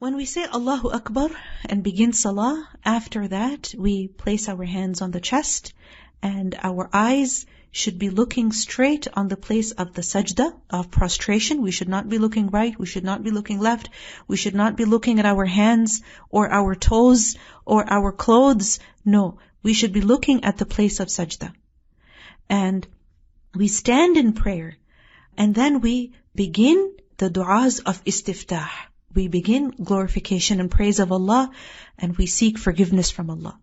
When we say Allahu Akbar and begin Salah, after that we place our hands on the chest and our eyes should be looking straight on the place of the sajda, of prostration. We should not be looking right, we should not be looking left, we should not be looking at our hands or our toes or our clothes. No, we should be looking at the place of sajda. And we stand in prayer and then we begin the du'as of istaftah. We begin glorification and praise of Allah and we seek forgiveness from Allah.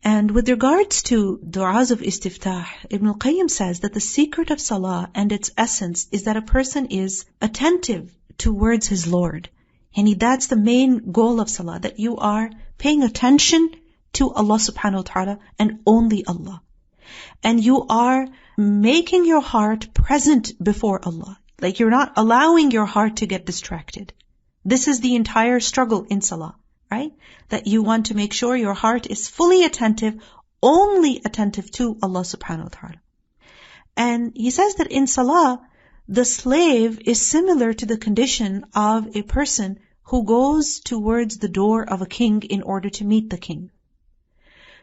And with regards to du'as of istiftah, Ibn al-Qayyim says that the secret of salah and its essence is that a person is attentive towards his Lord. And that's the main goal of salah, that you are paying attention to Allah subhanahu wa ta'ala and only Allah. And you are making your heart present before Allah. Like you're not allowing your heart to get distracted. This is the entire struggle in salah, right? That you want to make sure your heart is fully attentive, only attentive to Allah subhanahu wa ta'ala. And he says that in salah, the slave is similar to the condition of a person who goes towards the door of a king in order to meet the king.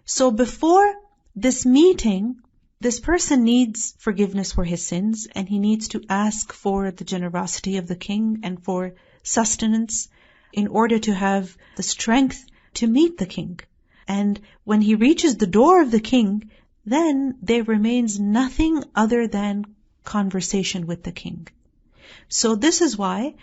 So before this meeting, this person needs forgiveness for his sins and he needs to ask for the generosity of the king and for sustenance in order to have the strength to meet the king. And when he reaches the door of the king, then there remains nothing other than conversation with the king. So this is why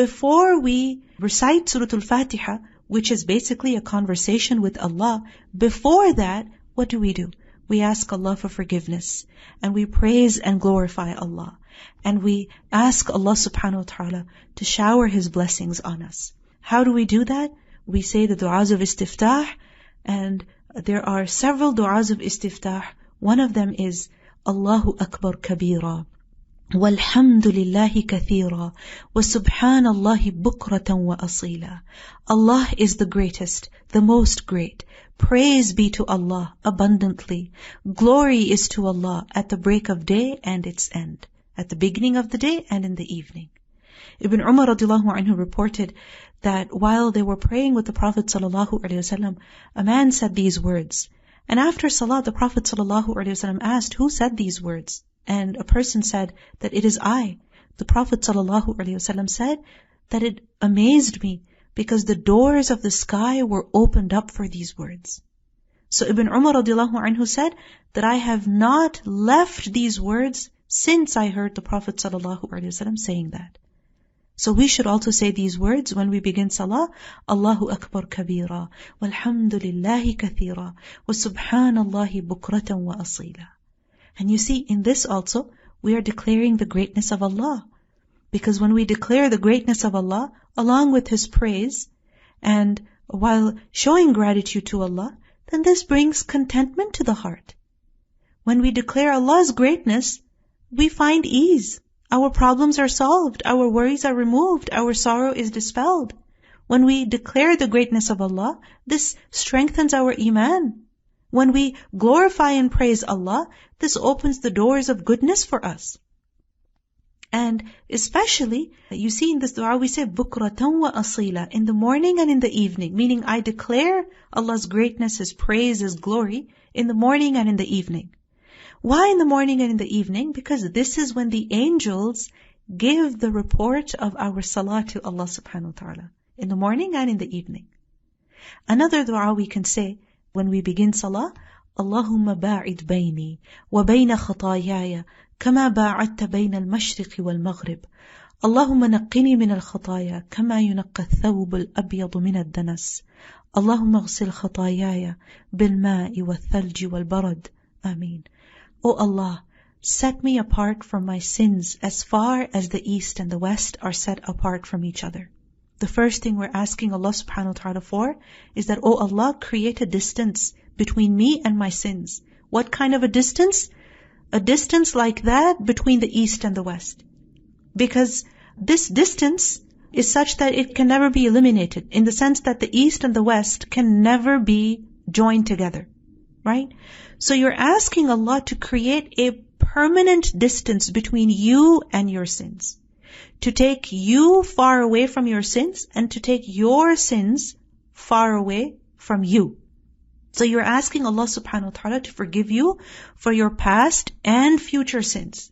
before we recite Surah Al-Fatiha, which is basically a conversation with Allah, before that, what do? We ask Allah for forgiveness and we praise and glorify Allah. And we ask Allah subhanahu wa ta'ala to shower His blessings on us. How do we do that? We say the du'as of istiftah, and there are several du'as of istiftah. One of them is Allahu Akbar kabira, walhamdulillahi kathira, wa subhanallahi bukratan wa asila. Allah is the greatest, the most great. Praise be to Allah abundantly. Glory is to Allah at the break of day and its end, at the beginning of the day and in the evening. Ibn Umar radiallahu anhu reported that while they were praying with the Prophet sallallahu alaihi wasallam, a man said these words. And after salah, the Prophet sallallahu alaihi wasallam asked, who said these words? And a person said that it is I. The Prophet sallallahu alaihi wasallam said that it amazed me because the doors of the sky were opened up for these words. So Ibn Umar radiallahu anhu said that I have not left these words since I heard the Prophet sallallahu alaihi wasallam saying that. So we should also say these words when we begin salah. Allahu Akbar kabira, walhamdulillahi kathira, wa subhanallahi bukratan wa asila. And you see, in this also, we are declaring the greatness of Allah. Because when we declare the greatness of Allah, along with His praise, and while showing gratitude to Allah, then this brings contentment to the heart. When we declare Allah's greatness, we find ease. Our problems are solved, our worries are removed, our sorrow is dispelled. When we declare the greatness of Allah, this strengthens our iman. When we glorify and praise Allah, this opens the doors of goodness for us. And especially, you see in this dua we say bukratan wa asila, in the morning and in the evening, meaning I declare Allah's greatness, His praise, His glory in the morning and in the evening. Why in the morning and in the evening? Because this is when the angels give the report of our salah to Allah subhanahu wa ta'ala, in the morning and in the evening. Another dua we can say when we begin salah, Allahumma ba'id bayni wa bayna khatayaya kama ba'adta bayna al-mashriq wal-maghrib. Allahumma naqqini min al-khataya kama yunaqqa ath-thawb al-abyad min ad-danas. Allahumma ghsil khatayaya bil-ma'i wal-thalji wal-barad. Ameen. O Allah, set me apart from my sins as far as the east and the west are set apart from each other. The first thing we're asking Allah subhanahu wa ta'ala for is that, O Allah, create a distance between me and my sins. What kind of a distance? A distance like that between the east and the west. Because this distance is such that it can never be eliminated, in the sense that the east and the west can never be joined together. Right? So you're asking Allah to create a permanent distance between you and your sins. to take you far away from your sins and to take your sins far away from you. So you're asking Allah subhanahu wa ta'ala to forgive you for your past and future sins.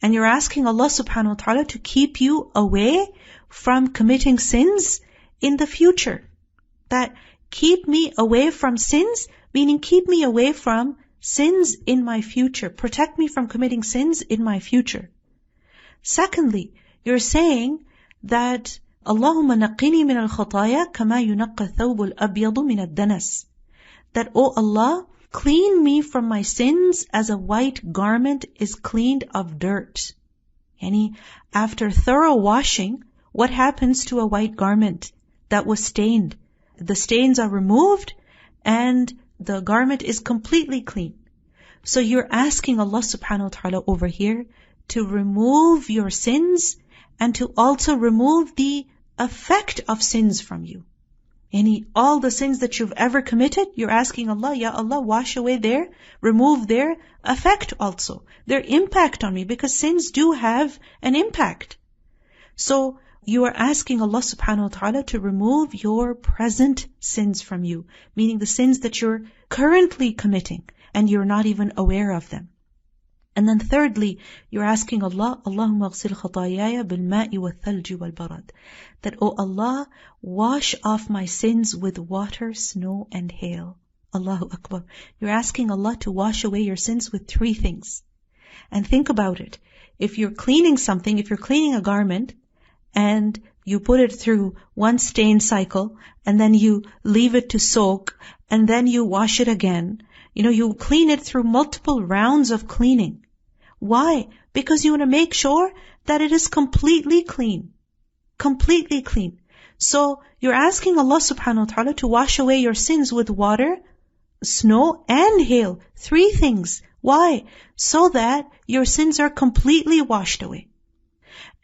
And you're asking Allah subhanahu wa ta'ala to keep you away from committing sins in the future. That keep me away from sins, meaning keep me away from sins in my future. Protect me from committing sins in my future. Secondly, you're saying that Allahumma naqqini min al-khataya kama yunaqqa thawb al-abyadu min ad-danas. That, oh Allah, clean me from my sins as a white garment is cleaned of dirt. Yani, after thorough washing, what happens to a white garment that was stained? The stains are removed and the garment is completely clean. So you're asking Allah subhanahu wa ta'ala over here to remove your sins and to also remove the effect of sins from you. All the sins that you've ever committed, you're asking Allah, Ya Allah, wash away their, remove their effect also, their impact on me, because sins do have an impact. So you are asking Allah subhanahu wa ta'ala to remove your present sins from you, meaning the sins that you're currently committing and you're not even aware of them. And then thirdly, you're asking Allah, Allahumma ghsil khatayaya bil ma'i wal thalji wal barad. That, oh Allah, wash off my sins with water, snow and hail. Allahu Akbar. You're asking Allah to wash away your sins with three things. And think about it. If you're cleaning something, if you're cleaning a garment, and you put it through one stain cycle, and then you leave it to soak, and then you wash it again, you clean it through multiple rounds of cleaning. Why? Because you want to make sure that it is completely clean. Completely clean. So you're asking Allah subhanahu wa ta'ala to wash away your sins with water, snow, and hail. Three things. Why? So that your sins are completely washed away.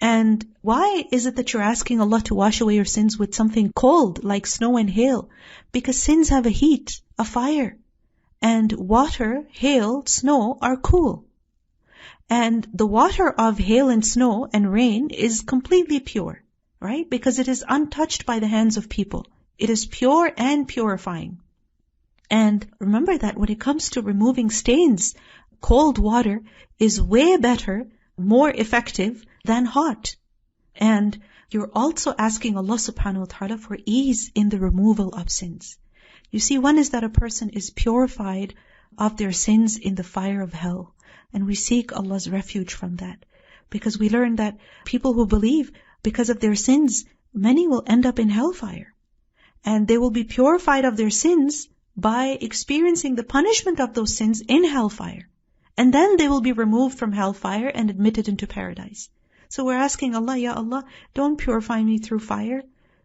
And why is it that you're asking Allah to wash away your sins with something cold like snow and hail? Because sins have a heat, a fire. And water, hail, snow are cool. And the water of hail and snow and rain is completely pure, right? Because it is untouched by the hands of people. It is pure and purifying. And remember that when it comes to removing stains, cold water is way better, more effective than hot. And you're also asking Allah subhanahu wa ta'ala for ease in the removal of sins. You see, one is that a person is purified of their sins in the fire of hell. And we seek Allah's refuge from that. Because we learn that people who believe, because of their sins, many will end up in hellfire. And they will be purified of their sins by experiencing the punishment of those sins in hellfire. And then they will be removed from hellfire and admitted into paradise. So we're asking Allah, Ya Allah, don't purify me through fire.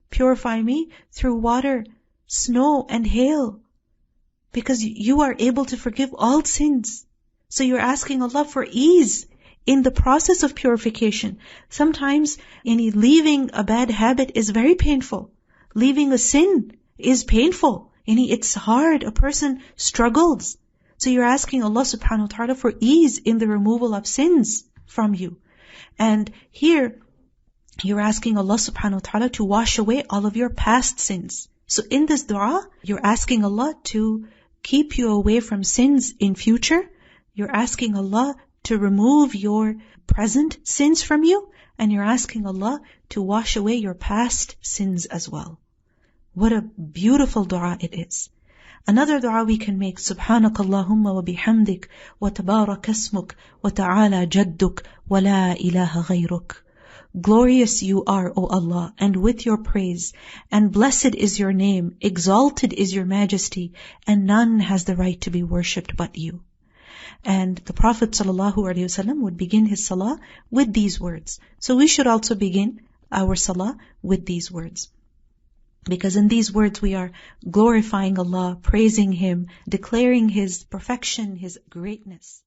Purify me through water, snow and hail. Because you are able to forgive all sins. So you're asking Allah for ease in the process of purification. Sometimes leaving a bad habit is very painful. Leaving a sin is painful. It's hard. A person struggles. So you're asking Allah subhanahu wa ta'ala for ease in the removal of sins from you. And here, you're asking Allah subhanahu wa ta'ala to wash away all of your past sins. So in this dua, you're asking Allah to keep you away from sins in future. You're asking Allah to remove your present sins from you. And you're asking Allah to wash away your past sins as well. What a beautiful dua it is. Another dua we can make, Subhanakallahumma wa bihamdik, wa tabarak asmuk, wa ta'ala jadduk, wa la ilaha ghayruk. Glorious you are, O Allah, and with your praise, and blessed is your name, exalted is your majesty, and none has the right to be worshipped but you. And the Prophet ﷺ would begin his salah with these words. So we should also begin our salah with these words. Because in these words we are glorifying Allah, praising Him, declaring His perfection, His greatness.